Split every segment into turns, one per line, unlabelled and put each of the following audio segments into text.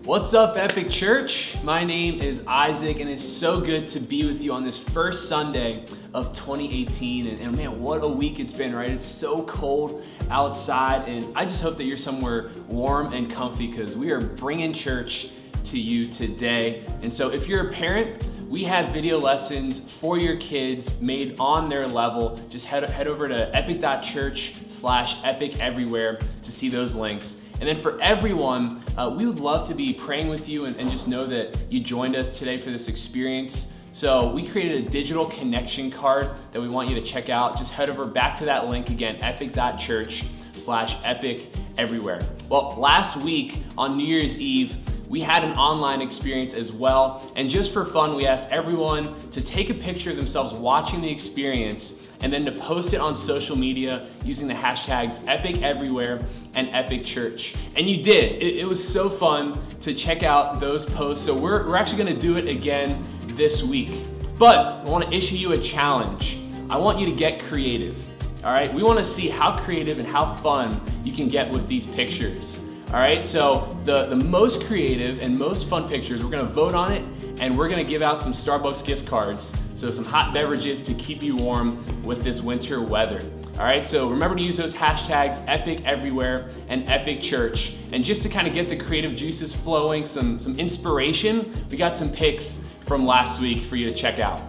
What's up, Epic Church? My name is Isaac, and it's so good to be with you on this first Sunday of 2018. And man, what a week it's been, right? It's so cold outside, and I just hope that you're somewhere warm and comfy because we are bringing church to you today. And so if you're a parent, we have video lessons for your kids made on their level. Just head over to epic.church/epiceverywhere to see those links. And then for everyone, we would love to be praying with you and just know that you joined us today for this experience. So we created a digital connection card that we want you to check out. Just head over back to that link again, epic.church/epiceverywhere. Well, last week on New Year's Eve, we had an online experience as well. And just for fun, we asked everyone to take a picture of themselves watching the experience and then to post it on social media using the hashtags EpicEverywhere and EpicChurch. And you did. It was so fun to check out those posts. So we're actually gonna do it again this week. But I wanna issue you a challenge. I want you to get creative, all right? We wanna see how creative and how fun you can get with these pictures. All right, so the most creative and most fun pictures, we're gonna vote on it, and we're gonna give out some Starbucks gift cards, so some hot beverages to keep you warm with this winter weather. All right, so remember to use those hashtags EpicEverywhere and EpicChurch. And just to kind of get the creative juices flowing, some inspiration, we got some pics from last week for you to check out.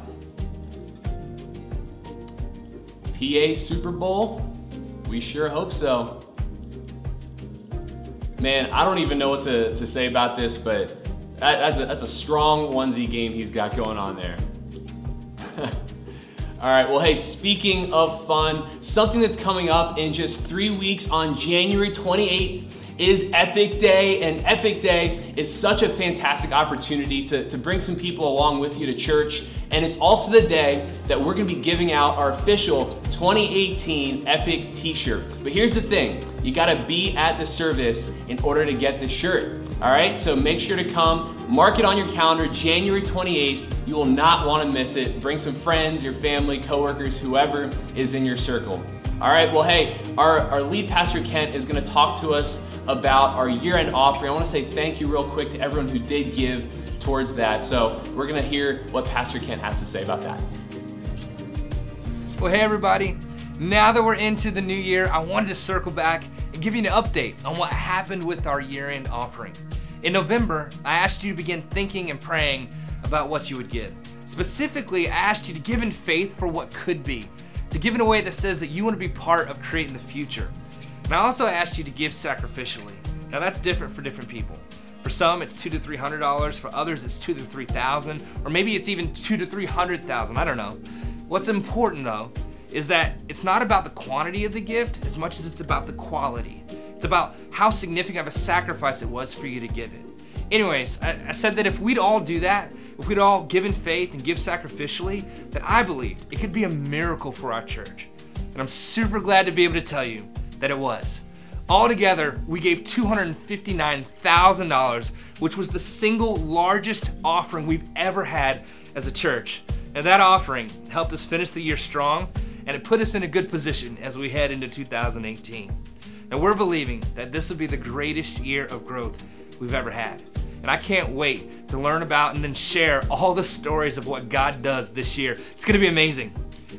PA Super Bowl? We sure hope so. Man, I don't even know what to say about this, but that's a strong onesie game he's got going on there. All right, well, hey, speaking of fun, something that's coming up in just 3 weeks on January 28th is Epic Day, and Epic Day is such a fantastic opportunity to bring some people along with you to church, and it's also the day that we're gonna be giving out our official 2018 Epic t-shirt. But here's the thing, you gotta be at the service in order to get the shirt, all right? So make sure to come, mark it on your calendar, January 28th. You will not wanna miss it. Bring some friends, your family, coworkers, whoever is in your circle. All right, well, hey, our lead pastor, Kent, is gonna talk to us about our year-end offering. I wanna say thank you real quick to everyone who did give towards that. So we're gonna hear what Pastor Kent has to say about that.
Well, hey everybody. Now that we're into the new year, I wanted to circle back and give you an update on what happened with our year-end offering. In November, I asked you to begin thinking and praying about what you would give. Specifically, I asked you to give in faith for what could be, to give in a way that says that you want to be part of creating the future. And I also asked you to give sacrificially. Now that's different for different people. For some, it's $200 to $300. For others, it's $2,000 to $3,000, or maybe it's even $200,000 to $300,000. I don't know. What's important though is that it's not about the quantity of the gift as much as it's about the quality. It's about how significant of a sacrifice it was for you to give it. Anyways, I said that if we'd all do that, if we'd all give in faith and give sacrificially, that I believed it could be a miracle for our church. And I'm super glad to be able to tell you that it was. Altogether, we gave $259,000, which was the single largest offering we've ever had as a church. And that offering helped us finish the year strong, and it put us in a good position as we head into 2018. And we're believing that this will be the greatest year of growth we've ever had. And I can't wait to learn about and then share all the stories of what God does this year. It's gonna be amazing.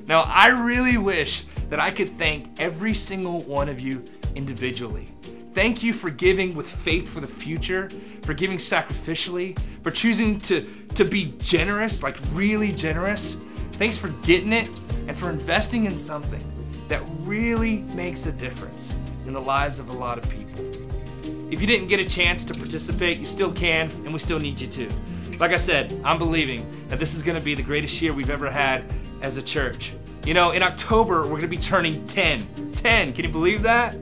Now, I really wish that I could thank every single one of you individually. Thank you for giving with faith for the future, for giving sacrificially, for choosing to be generous, like really generous. Thanks for getting it and for investing in something that really makes a difference in the lives of a lot of people. If you didn't get a chance to participate, you still can, and we still need you to. Like I said, I'm believing that this is gonna be the greatest year we've ever had as a church. You know, in October, we're gonna be turning 10. 10, can you believe that?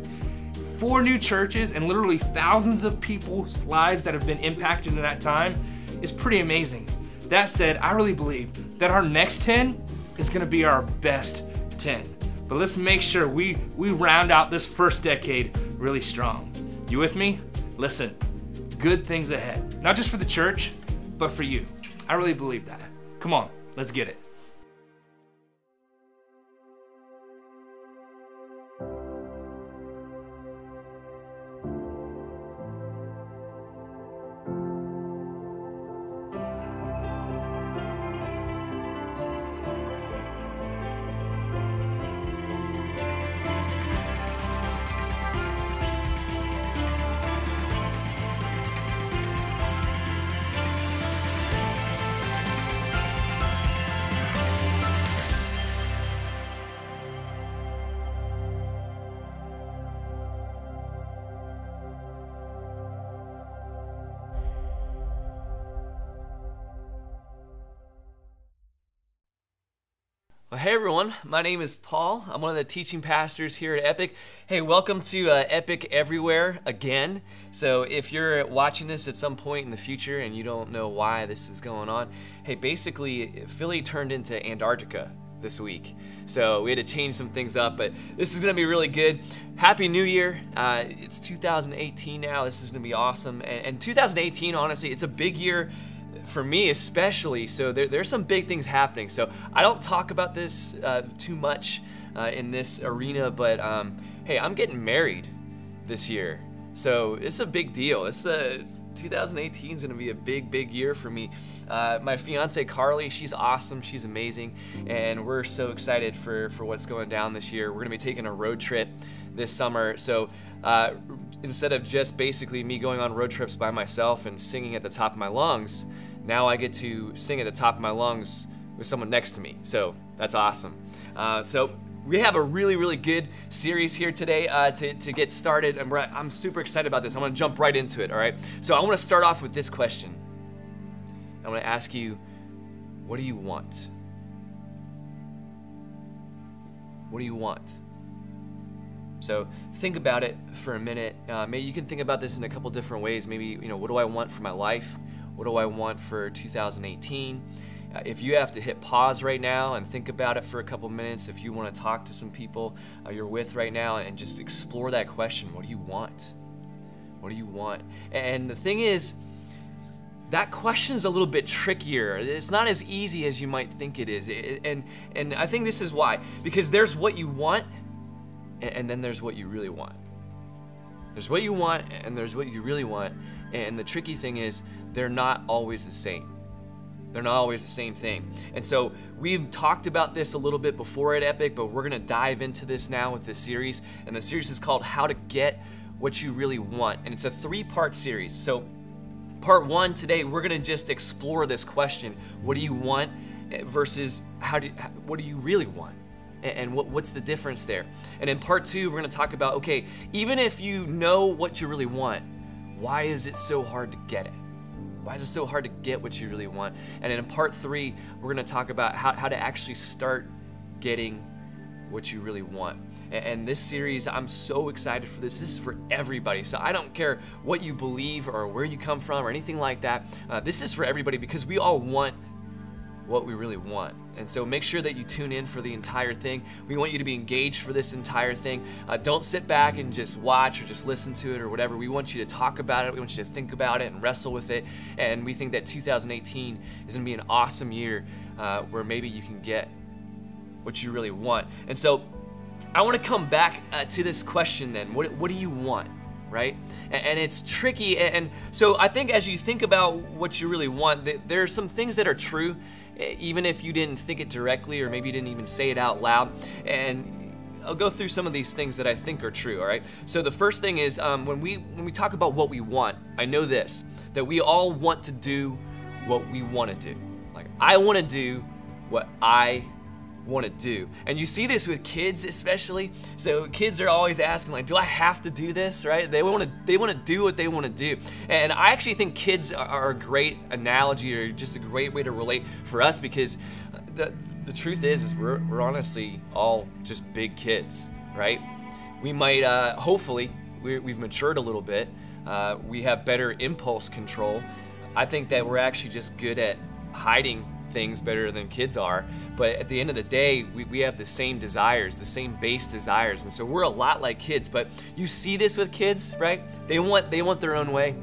4 new churches and literally thousands of people's lives that have been impacted in that time is pretty amazing. That said, I really believe that our next 10 is gonna be our best 10. But let's make sure we round out this first decade really strong. You with me? Listen, good things ahead. Not just for the church, but for you. I really believe that. Come on, let's get it.
Well, hey everyone, my name is Paul. I'm one of the teaching pastors here at Epic. Hey, welcome to Epic Everywhere again. So if you're watching this at some point in the future and you don't know why this is going on, hey, basically Philly turned into Antarctica this week. So we had to change some things up, but this is gonna be really good. Happy New Year. It's 2018 now. This is gonna be awesome. And 2018, honestly, it's a big year for me especially, so there's some big things happening. So I don't talk about this too much in this arena, but hey, I'm getting married this year. So it's a big deal. 2018 is gonna be a big year for me. My fiance Carly, she's awesome, she's amazing, and we're so excited for what's going down this year. We're gonna be taking a road trip this summer. So instead of just basically me going on road trips by myself and singing at the top of my lungs, now I get to sing at the top of my lungs with someone next to me. So that's awesome. So we have a really good series here today to get started, and I'm super excited about this. I'm gonna jump right into it, all right? So I wanna start off with this question. I wanna ask you, what do you want? What do you want? So think about it for a minute. Maybe you can think about this in a couple different ways. Maybe, what do I want for my life? What do I want for 2018? If you have to hit pause right now and think about it for a couple minutes, if you want to talk to some people you're with right now and just explore that question, what do you want? What do you want? And the thing is, that question's a little bit trickier. It's not as easy as you might think it is. And I think this is why. Because there's what you want, and then there's what you really want. There's what you want, and there's what you really want. And the tricky thing is, they're not always the same. They're not always the same thing. And so we've talked about this a little bit before at Epic, but we're gonna dive into this now with this series. And the series is called How to Get What You Really Want. And it's a 3-part series. So part 1 today, we're gonna just explore this question. What do you want versus what do you really want? And what's the difference there? And in part 2, we're gonna talk about, okay, even if you know what you really want, why is it so hard to get it? Why is it so hard to get what you really want? And in part 3, we're gonna talk about how to actually start getting what you really want. And this series, I'm so excited for this. This is for everybody. So I don't care what you believe or where you come from or anything like that. This is for everybody because we all want what we really want. And so make sure that you tune in for the entire thing. We want you to be engaged for this entire thing. Don't sit back and just watch or just listen to it or whatever. We want you to talk about it. We want you to think about it and wrestle with it. And we think that 2018 is gonna be an awesome year where maybe you can get what you really want. And so I wanna come back to this question then. What do you want? Right? And it's tricky. And so I think as you think about what you really want, there are some things that are true, even if you didn't think it directly or maybe you didn't even say it out loud. And I'll go through some of these things that I think are true, all right? So the first thing is when we talk about what we want, I know this, that we all want to do what we want to do. Like, I want to do what I want to do. And you see this with kids especially. So kids are always asking, like, do I have to do this, right? They want to do what they want to do. And I actually think kids are a great analogy or just a great way to relate for us because the truth is we're honestly all just big kids, right? We might, hopefully, we've matured a little bit. We have better impulse control. I think that we're actually just good at hiding things better than kids are, but at the end of the day, we have the same desires, the same base desires, and so we're a lot like kids. But you see this with kids, right? They want their own way.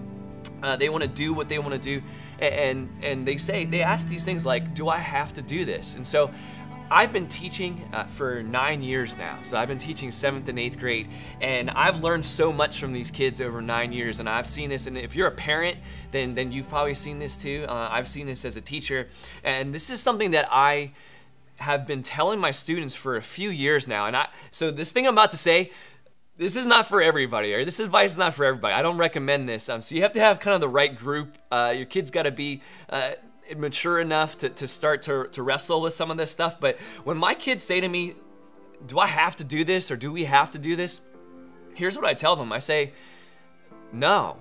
They want to do what they want to do, and they ask these things like, do I have to do this? And so I've been teaching for 9 years now. So I've been teaching 7th and 8th grade, and I've learned so much from these kids over 9 years, and I've seen this, and if you're a parent, then you've probably seen this too. I've seen this as a teacher, and this is something that I have been telling my students for a few years now. And so this thing I'm about to say, this is not for everybody, or this advice is not for everybody. I don't recommend this. So you have to have kind of the right group. Your kids got to be mature enough to start to wrestle with some of this stuff. But when my kids say to me, do I have to do this, or do we have to do this? Here's what I tell them. I say, no,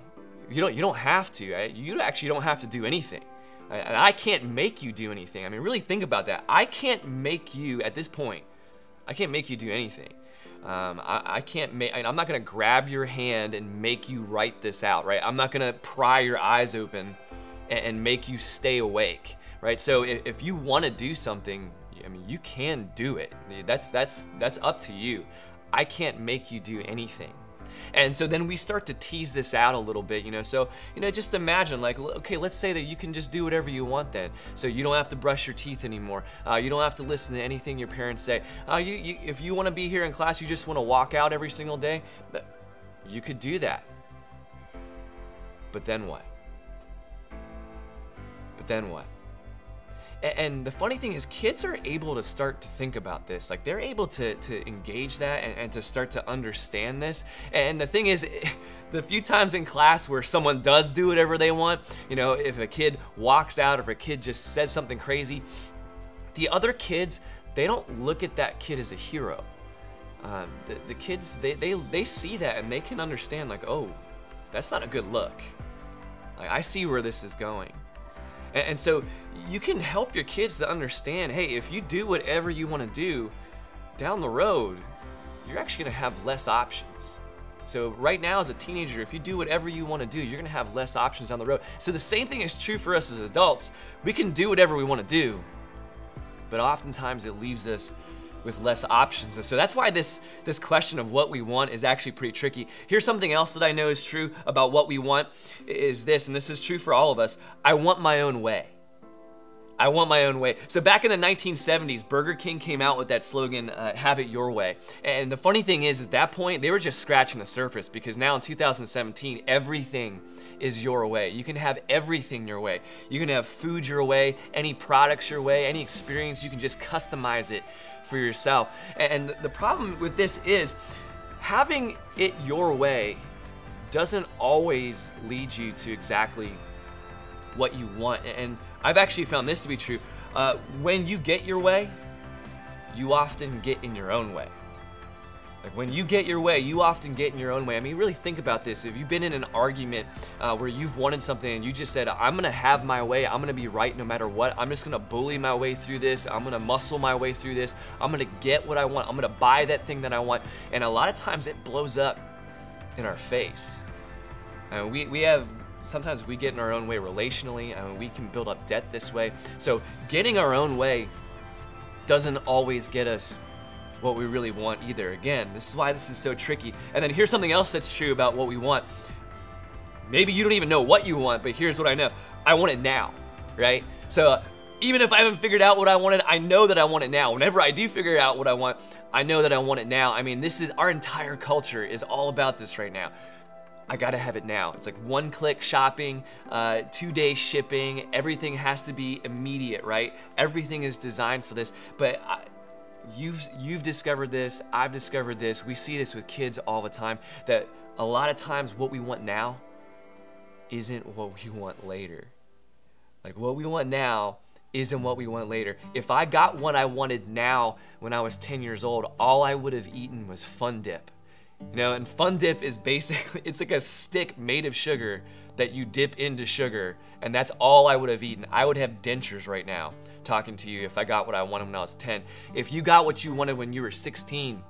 you don't have to. Right? You actually don't have to do anything. And I can't make you do anything. I mean, really think about that. I can't make you, at this point, I can't make you do anything. I can't make, I'm not gonna grab your hand and make you write this out, right? I'm not gonna pry your eyes open and make you stay awake, right? So if you wanna do something, I mean, you can do it. That's up to you. I can't make you do anything. And so then we start to tease this out a little bit, so, just imagine, like, okay, let's say that you can just do whatever you want then. So you don't have to brush your teeth anymore. You don't have to listen to anything your parents say. If you want to be here in class, you just want to walk out every single day, you could do that. But then what? But then what? And the funny thing is, kids are able to start to think about this. Like, they're able to engage that and to start to understand this. And the thing is, the few times in class where someone does do whatever they want, if a kid walks out or if a kid just says something crazy, the other kids, they don't look at that kid as a hero. The kids, they see that and they can understand, like, oh, that's not a good look. Like, I see where this is going. And so you can help your kids to understand, hey, if you do whatever you want to do, down the road, you're actually going to have less options. So right now as a teenager, if you do whatever you want to do, you're going to have less options down the road. So the same thing is true for us as adults. We can do whatever we want to do, but oftentimes it leaves us with less options. And so that's why this question of what we want is actually pretty tricky. Here's something else that I know is true about what we want is this, and this is true for all of us. I want my own way. I want my own way. So back in the 1970s, Burger King came out with that slogan, have it your way. And the funny thing is, at that point, they were just scratching the surface, because now in 2017, everything is your way. You can have everything your way. You can have food your way, any products your way, any experience, you can just customize it for yourself. And the problem with this is, having it your way doesn't always lead you to exactly what you want. And I've actually found this to be true. When you get your way, you often get in your own way. Like, when you get your way, you often get in your own way. I mean, really think about this. If you've been in an argument where you've wanted something and you just said, I'm gonna have my way, I'm gonna be right no matter what, I'm just gonna bully my way through this, I'm gonna muscle my way through this, I'm gonna get what I want, I'm gonna buy that thing that I want, and a lot of times it blows up in our face. And sometimes we get in our own way relationally, and we can build up debt this way. So getting our own way doesn't always get us what we really want either. Again, this is why this is so tricky. And then here's something else that's true about what we want. Maybe you don't even know what you want, but here's what I know. I want it now, right? So even if I haven't figured out what I wanted, I know that I want it now. Whenever I do figure out what I want, I know that I want it now. I mean, our entire culture is all about this right now. I gotta have it now. It's like one-click shopping, 2-day shipping, everything has to be immediate, right? Everything is designed for this, but you've discovered this, I've discovered this, we see this with kids all the time, that a lot of times what we want now isn't what we want later. Like, what we want now isn't what we want later. If I got what I wanted now when I was 10 years old, all I would have eaten was Fun Dip. And Fun Dip is basically, it's like a stick made of sugar that you dip into sugar, and that's all I would have eaten. I would have dentures right now talking to you if I got what I wanted when I was 10. If you got what you wanted when you were 16,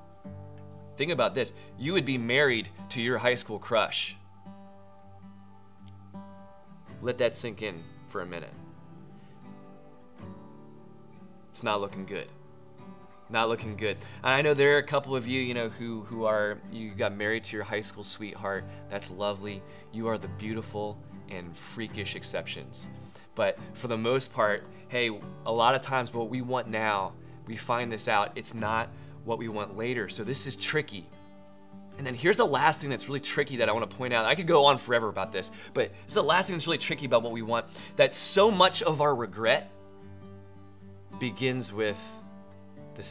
think about this, you would be married to your high school crush. Let that sink in for a minute. It's not looking good. Not looking good. And I know there are a couple of you, you got married to your high school sweetheart. That's lovely. You are the beautiful and freakish exceptions. But for the most part, hey, a lot of times what we want now, we find this out, it's not what we want later. So this is tricky. And then here's the last thing that's really tricky that I want to point out. I could go on forever about this, but this is the last thing that's really tricky about what we want, that so much of our regret begins with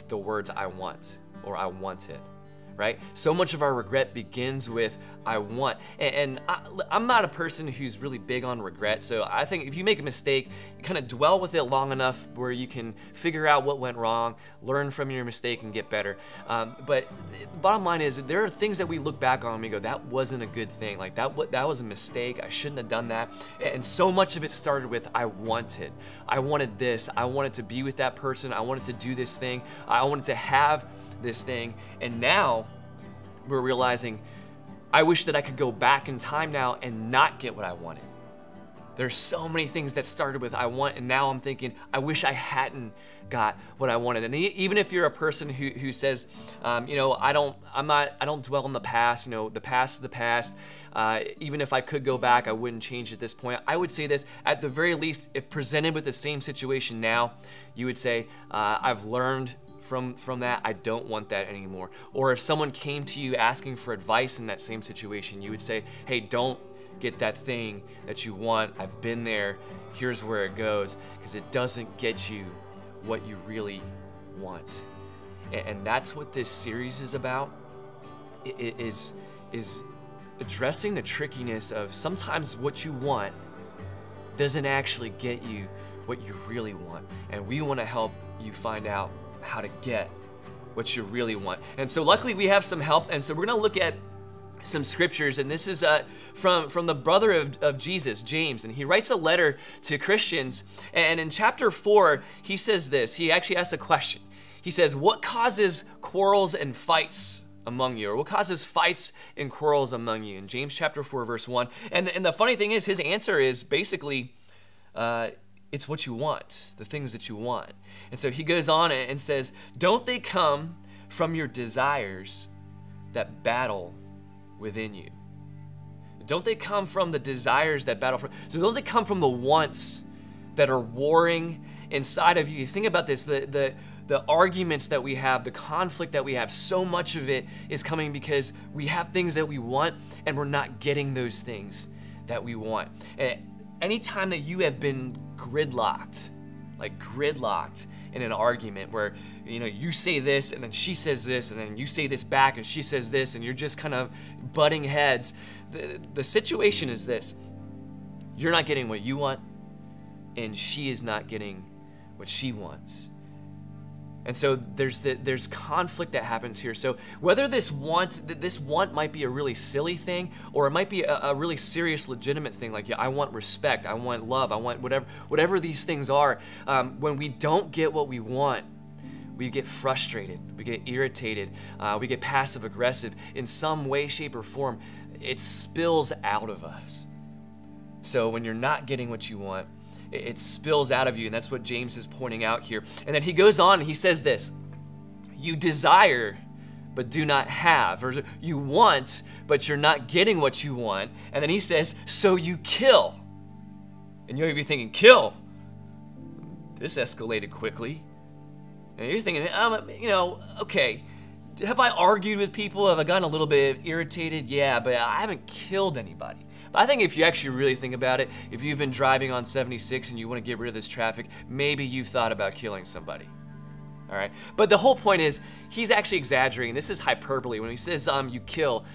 the words I want, or I want it, right? So much of our regret begins with I want. And I'm not a person who's really big on regret, so I think if you make a mistake, you kind of dwell with it long enough where you can figure out what went wrong, learn from your mistake, and get better. But the bottom line is, there are things that we look back on and we go, that wasn't a good thing. Like that was a mistake. I shouldn't have done that. And so much of it started with I wanted this. I wanted to be with that person. I wanted to do this thing. I wanted to have this thing. And now we're realizing, I wish that I could go back in time now and not get what I wanted. There's so many things that started with I want, and now I'm thinking, I wish I hadn't got what I wanted. And even if you're a person who says, you know, I don't dwell on the past, you know, the past is the past. Even if I could go back, I wouldn't change at this point. I would say this, at the very least, if presented with the same situation now, you would say, I've learned from that, I don't want that anymore. Or if someone came to you asking for advice in that same situation, you would say, hey, don't get that thing that you want. I've been there. Here's where it goes, because it doesn't get you what you really want. And that's what this series is about. It is addressing the trickiness of sometimes what you want doesn't actually get you what you really want. And we want to help you find out how to get what you really want. And so luckily we have some help, and so we're gonna look at some scriptures, and this is from the brother of Jesus, James, and he writes a letter to Christians, and in chapter 4 he says this. He actually asks a question. He says, what causes quarrels and fights among you, or what causes fights and quarrels among you? In James chapter 4 verse 1. And the funny thing is, his answer is basically it's what you want, the things that you want. And so he goes on and says, don't they come from your desires that battle within you? Don't they come from the desires that battle for? So don't they come from the wants that are warring inside of you? Think about this, the arguments that we have, the conflict that we have, so much of it is coming because we have things that we want and we're not getting those things that we want. And anytime that you have been gridlocked in an argument where, you know, you say this and then she says this and then you say this back and she says this and you're just kind of butting heads, the situation is this: you're not getting what you want and she is not getting what she wants. And so there's conflict that happens here. So whether this want might be a really silly thing, or it might be a really serious, legitimate thing, like, yeah, I want respect, I want love, I want whatever these things are. When we don't get what we want, we get frustrated, we get irritated, we get passive aggressive. In some way, shape, or form, it spills out of us. So when you're not getting what you want, it spills out of you, and that's what James is pointing out here. And then he goes on and he says this: you desire but do not have, or you want but you're not getting what you want. And then he says, so you kill. And you may be thinking, kill? This escalated quickly. And you're thinking, you know, okay, have I argued with people? Have I gotten a little bit irritated? Yeah, but I haven't killed anybody. But I think if you actually really think about it, if you've been driving on 76 and you want to get rid of this traffic, maybe you've thought about killing somebody. All right? But the whole point is, he's actually exaggerating. This is hyperbole. When he says you kill,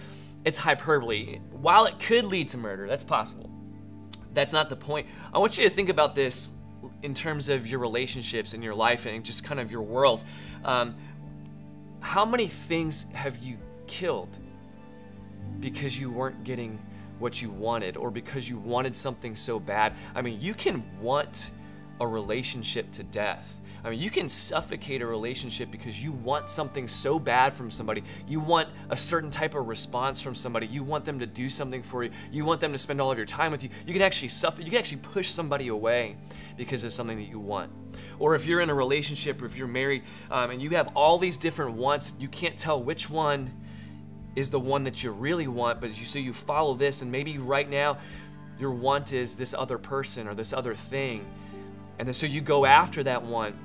it's hyperbole. While it could lead to murder, that's possible. That's not the point. I want you to think about this in terms of your relationships in your life and just kind of your world. How many things have you killed because you weren't getting what you wanted, or because you wanted something so bad? I mean, you can want a relationship to death. I mean, you can suffocate a relationship because you want something so bad from somebody. You want a certain type of response from somebody. You want them to do something for you. You want them to spend all of your time with you. You can actually you can actually push somebody away because of something that you want. Or if you're in a relationship, or if you're married, and you have all these different wants, you can't tell which one is the one that you really want, but so you follow this, and maybe right now your want is this other person or this other thing, and then so you go after that one,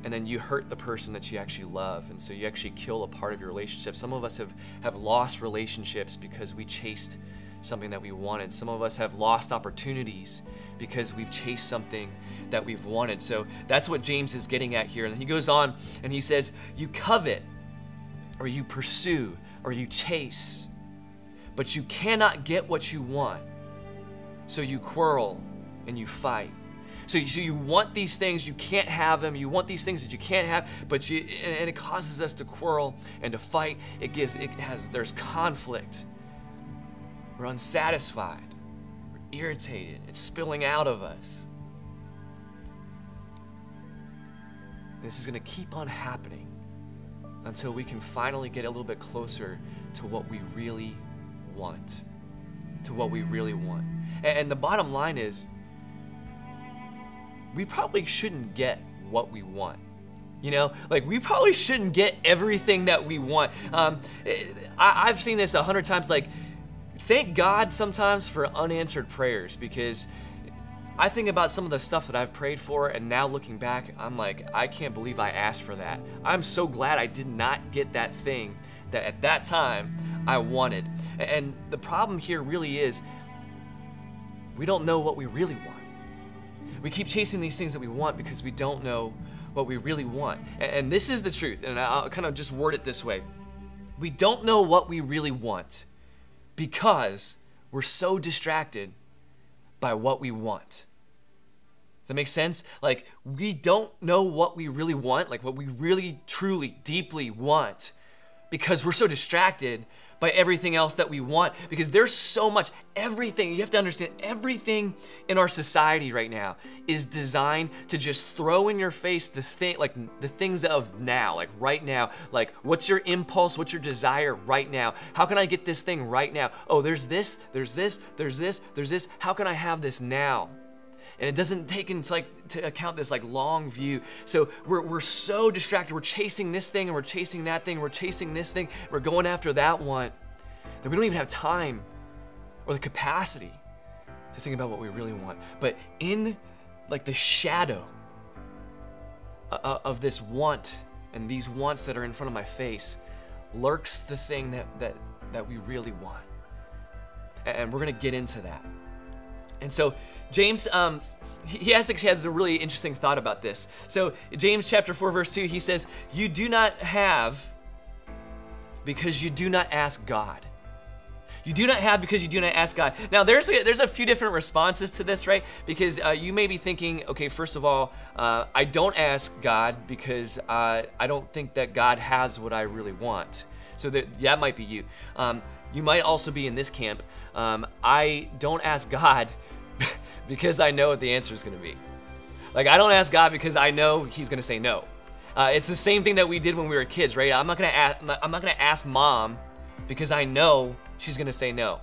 and then you hurt the person that you actually love, and so you actually kill a part of your relationship. Some of us have lost relationships because we chased something that we wanted. Some of us have lost opportunities because we've chased something that we've wanted. So that's what James is getting at here. And he goes on and he says, you covet or you pursue, or you chase, but you cannot get what you want. So you quarrel and you fight. So you want these things, you can't have them. You want these things that you can't have, but and it causes us to quarrel and to fight. There's conflict. We're unsatisfied. We're irritated. It's spilling out of us. This is going to keep on happening until we can finally get a little bit closer to what we really want. To what we really want. And the bottom line is, we probably shouldn't get what we want. You know, like we probably shouldn't get everything that we want. I've seen this 100 times, like, thank God sometimes for unanswered prayers, because I think about some of the stuff that I've prayed for, and now looking back, I'm like, I can't believe I asked for that. I'm so glad I did not get that thing that at that time I wanted. And the problem here really is, we don't know what we really want. We keep chasing these things that we want because we don't know what we really want. And this is the truth, and I'll kind of just word it this way. We don't know what we really want because we're so distracted by what we want. Does that make sense? Like, we don't know what we really want, like what we really, truly, deeply want, because we're so distracted by everything else that we want, because there's so much, everything, you have to understand, everything in our society right now is designed to just throw in your face the things of now, like right now, like what's your impulse, what's your desire right now? How can I get this thing right now? Oh, there's this, there's this, there's this, there's this, how can I have this now? And it doesn't take into account this long view. So we're so distracted. We're chasing this thing and we're chasing that thing. We're chasing this thing. We're going after that one, that we don't even have time or the capacity to think about what we really want. But in the shadow of this want and these wants that are in front of my face lurks the thing that we really want. And we're gonna get into that. And so James, he has a really interesting thought about this. So James chapter 4, verse 2, he says, you do not have because you do not ask God. You do not have because you do not ask God. Now there's a few different responses to this, right? Because you may be thinking, okay, first of all, I don't ask God because I don't think that God has what I really want. So that might be you. You might also be in this camp. I don't ask God because I know what the answer is going to be. Like, I don't ask God because I know He's going to say no. It's the same thing that we did when we were kids, right? I'm not going to ask Mom because I know she's going to say no.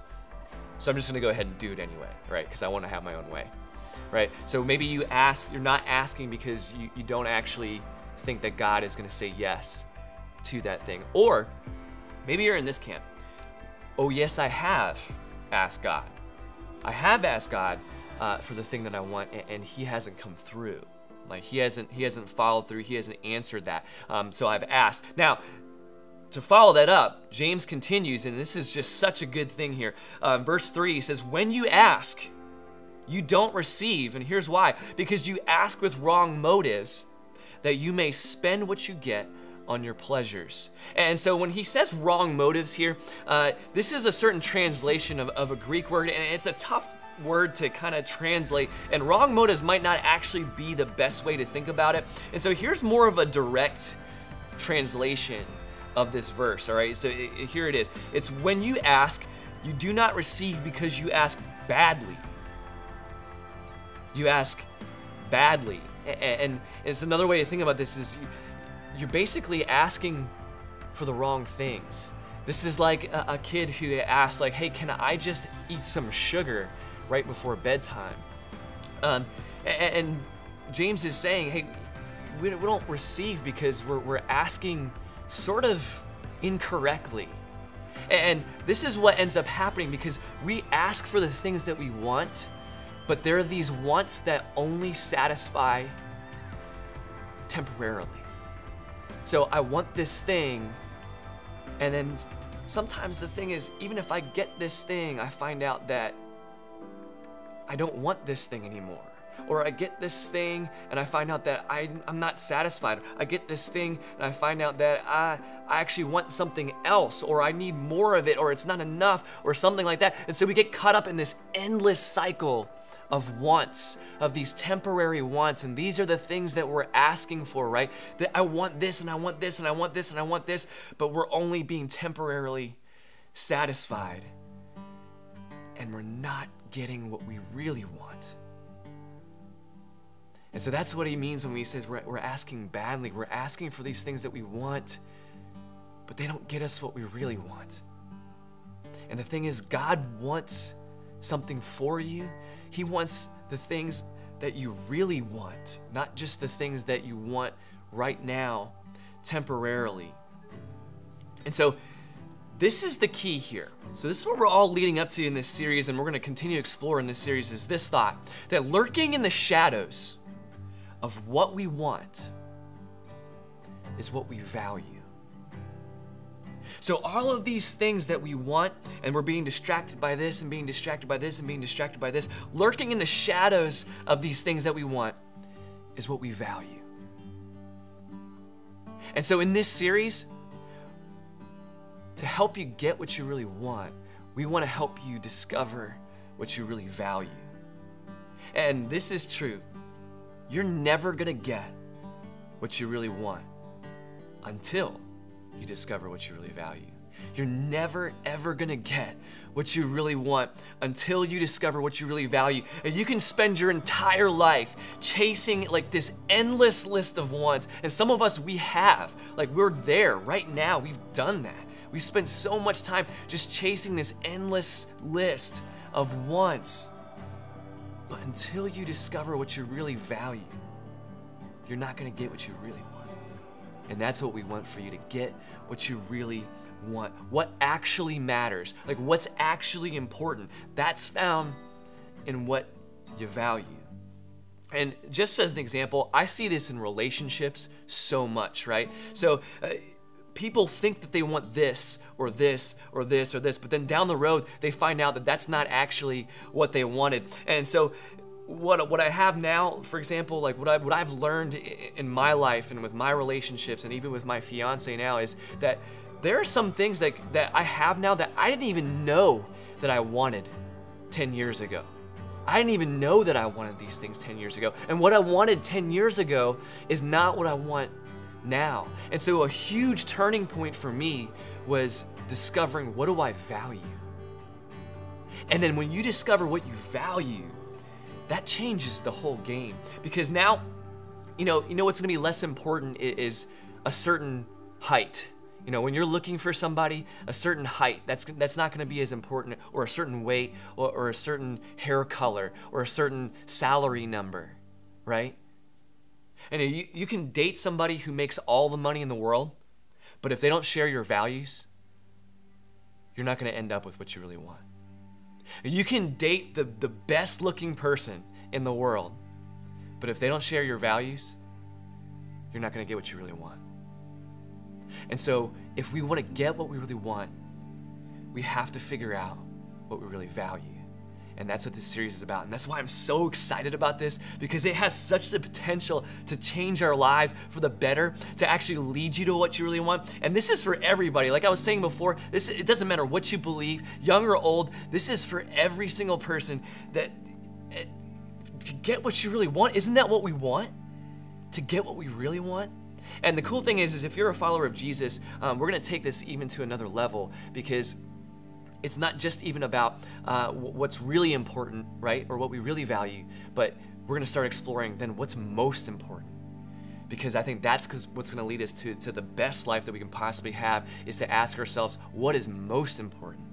So I'm just going to go ahead and do it anyway, right? Because I want to have my own way, right? So maybe you're not asking because you don't actually think that God is going to say yes to that thing. Or maybe you're in this camp. Oh, yes, I have asked God. I have asked God for the thing that I want, and He hasn't come through. Like, He hasn't followed through. He hasn't answered that. So I've asked. Now, to follow that up, James continues, and this is just such a good thing here. Verse 3, he says, when you ask, you don't receive, and here's why. Because you ask with wrong motives, that you may spend what you get on your pleasures. And so when he says wrong motives here, this is a certain translation of a Greek word, and it's a tough word to kind of translate, and wrong motives might not actually be the best way to think about it. And so here's more of a direct translation of this verse, all right? So here it is. It's when you ask, you do not receive because you ask badly. You ask badly. And it's another way to think about this is you're basically asking for the wrong things. This is like a kid who asks, like, hey, can I just eat some sugar right before bedtime? And James is saying, hey, we don't receive because we're asking sort of incorrectly. And this is what ends up happening because we ask for the things that we want, but there are these wants that only satisfy temporarily. So I want this thing, and then sometimes the thing is, even if I get this thing, I find out that I don't want this thing anymore. Or I get this thing and I find out that I'm not satisfied. I get this thing and I find out that I actually want something else, or I need more of it, or it's not enough, or something like that. And so we get caught up in this endless cycle of wants, of these temporary wants. And these are the things that we're asking for, right? That I want this and I want this and I want this and I want this, but we're only being temporarily satisfied. And we're not getting what we really want. And so that's what he means when he says we're asking badly. We're asking for these things that we want, but they don't get us what we really want. And the thing is, God wants something for you. He wants the things that you really want, not just the things that you want right now, temporarily. And so this is the key here. So this is what we're all leading up to in this series, and we're going to continue to explore in this series, is this thought that lurking in the shadows of what we want is what we value. So all of these things that we want, and we're being distracted by this and being distracted by this and being distracted by this, lurking in the shadows of these things that we want is what we value. And so in this series, to help you get what you really want, we want to help you discover what you really value. And this is true. You're never going to get what you really want until you discover what you really value. You're never, ever going to get what you really want until you discover what you really value. And you can spend your entire life chasing like this endless list of wants. And some of us, we have. Like, we're there right now. We've done that. We spend so much time just chasing this endless list of wants. But until you discover what you really value, you're not going to get what you really want. And that's what we want for you, to get what you really want. What actually matters, like what's actually important, that's found in what you value. And just as an example, I see this in relationships so much, right? So people think that they want this or this or this or this, but then down the road, they find out that that's not actually what they wanted. And so what I have now, for example, like what I've learned in my life and with my relationships and even with my fiance now, is that there are some things that I have now that I didn't even know that I wanted 10 years ago. I didn't even know that I wanted these things 10 years ago. And what I wanted 10 years ago is not what I want now. And so a huge turning point for me was discovering, what do I value? And then when you discover what you value, that changes the whole game. Because now, you know what's gonna be less important is a certain height. You know, when you're looking for somebody, a certain height, that's not gonna be as important, or a certain weight, or a certain hair color, or a certain salary number, right? And you can date somebody who makes all the money in the world, but if they don't share your values, you're not gonna end up with what you really want. You can date the best looking person in the world, but if they don't share your values, you're not gonna get what you really want. And so if we wanna get what we really want, we have to figure out what we really value. And that's what this series is about. And that's why I'm so excited about this, because it has such the potential to change our lives for the better, to actually lead you to what you really want. And this is for everybody. Like I was saying before, it doesn't matter what you believe, young or old, this is for every single person, that to get what you really want. Isn't that what we want? To get what we really want? And the cool thing is if you're a follower of Jesus, we're gonna take this even to another level, because it's not just even about what's really important, right? Or what we really value, but we're gonna start exploring then what's most important. Because I think that's what's gonna lead us to the best life that we can possibly have, is to ask ourselves, what is most important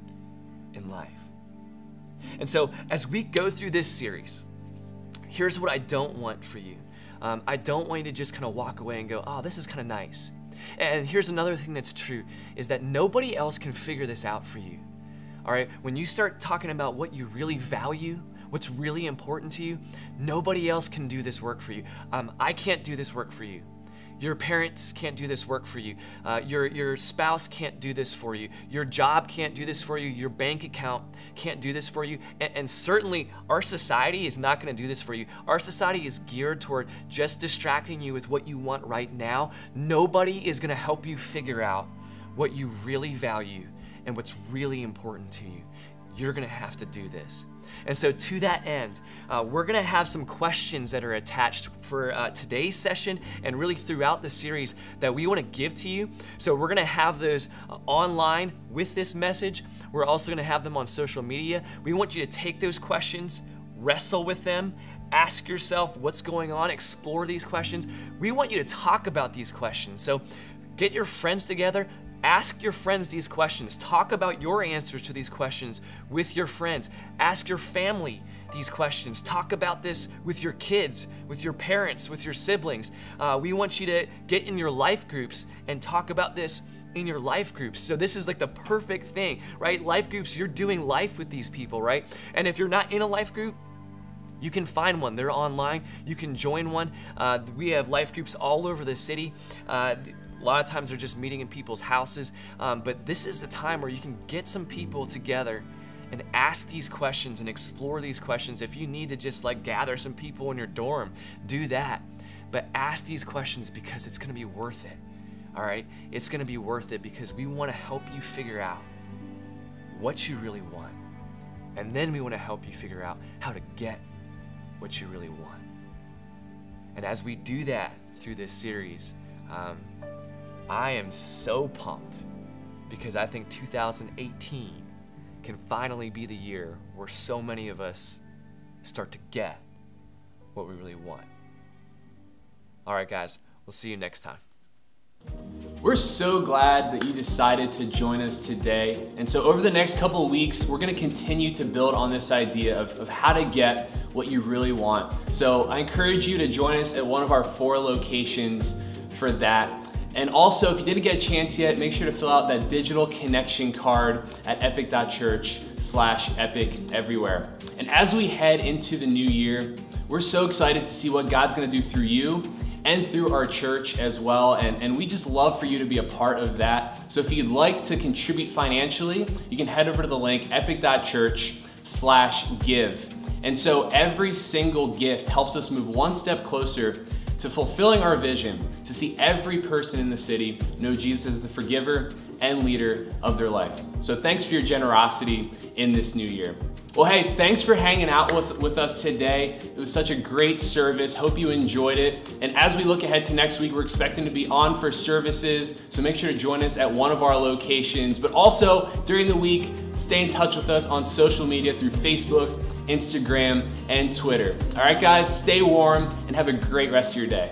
in life? And so as we go through this series, here's what I don't want for you. I don't want you to just kind of walk away and go, oh, this is kind of nice. And here's another thing that's true, is that nobody else can figure this out for you. All right, when you start talking about what you really value, what's really important to you, nobody else can do this work for you. I can't do this work for you. Your parents can't do this work for you. Your spouse can't do this for you. Your job can't do this for you. Your bank account can't do this for you. And certainly our society is not gonna do this for you. Our society is geared toward just distracting you with what you want right now. Nobody is gonna help you figure out what you really value and what's really important to you. You're gonna have to do this. And so to that end, we're gonna have some questions that are attached for today's session and really throughout the series that we wanna give to you. So we're gonna have those online with this message. We're also gonna have them on social media. We want you to take those questions, wrestle with them, ask yourself what's going on, explore these questions. We want you to talk about these questions. So get your friends together, ask your friends these questions. Talk about your answers to these questions with your friends. Ask your family these questions. Talk about this with your kids, with your parents, with your siblings. We want you to get in your life groups and talk about this in your life groups. So this is like the perfect thing, right? Life groups, you're doing life with these people, right? And if you're not in a life group, you can find one. They're online. You can join one. We have life groups all over the city. A lot of times they're just meeting in people's houses, but this is the time where you can get some people together and ask these questions and explore these questions. If you need to just like gather some people in your dorm, do that. But ask these questions because it's gonna be worth it, all right? It's gonna be worth it because we wanna help you figure out what you really want. And then we wanna help you figure out how to get what you really want. And as we do that through this series, I am so pumped because I think 2018 can finally be the year where so many of us start to get what we really want. All right, guys, we'll see you next time.
We're so glad that you decided to join us today. And so over the next couple of weeks, we're gonna continue to build on this idea of how to get what you really want. So I encourage you to join us at one of our 4 locations for that. And also, if you didn't get a chance yet, make sure to fill out that digital connection card at epic.church/epiceverywhere. And as we head into the new year, we're so excited to see what God's gonna do through you and through our church as well. And we just love for you to be a part of that. So if you'd like to contribute financially, you can head over to the link epic.church/give. And so every single gift helps us move one step closer to fulfilling our vision, to see every person in the city know Jesus as the forgiver and leader of their life. So thanks for your generosity in this new year. Well, hey, thanks for hanging out with us today. It was such a great service. Hope you enjoyed it. And as we look ahead to next week, we're expecting to be on for services. So make sure to join us at one of our locations. But also during the week, stay in touch with us on social media through Facebook, Instagram, and Twitter. All right, guys, stay warm and have a great rest of your day.